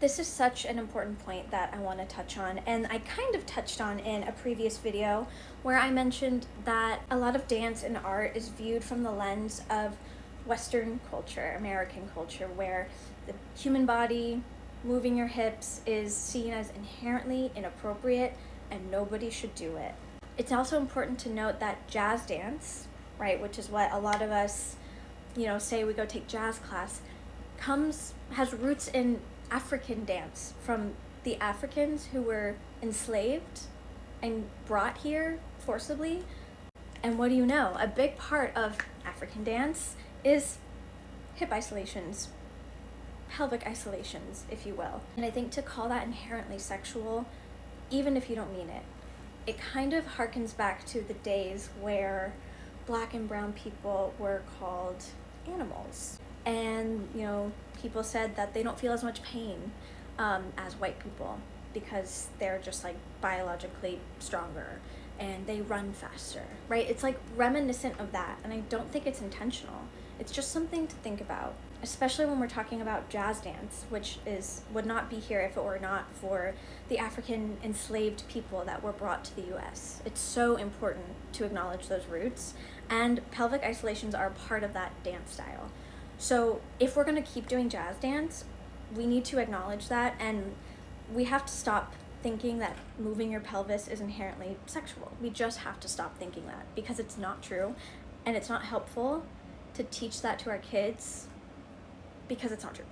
This is such an important point that I want to touch on, and I kind of touched on in a previous video where I mentioned that a lot of dance and art is viewed from the lens of Western culture, American culture, where the human body, moving your hips, is seen as inherently inappropriate and nobody should do it. It's also important to note that jazz dance, right, which is what a lot of us, say we go take jazz class, has roots in African dance from the Africans who were enslaved and brought here forcibly. And what do you know? A big part of African dance is hip isolations, pelvic isolations, if you will. And I think to call that inherently sexual, even if you don't mean it, it kind of harkens back to the days where Black and brown people were called animals. And, people said that they don't feel as much pain as white people because they're just like biologically stronger and they run faster, right? It's like reminiscent of that, and I don't think it's intentional. It's just something to think about, especially when we're talking about jazz dance, which would not be here if it were not for the African enslaved people that were brought to the US. It's so important to acknowledge those roots, and pelvic isolations are part of that dance style. So if we're going to keep doing jazz dance, we need to acknowledge that, and we have to stop thinking that moving your pelvis is inherently sexual. We just have to stop thinking that, because it's not true, and it's not helpful to teach that to our kids because it's not true.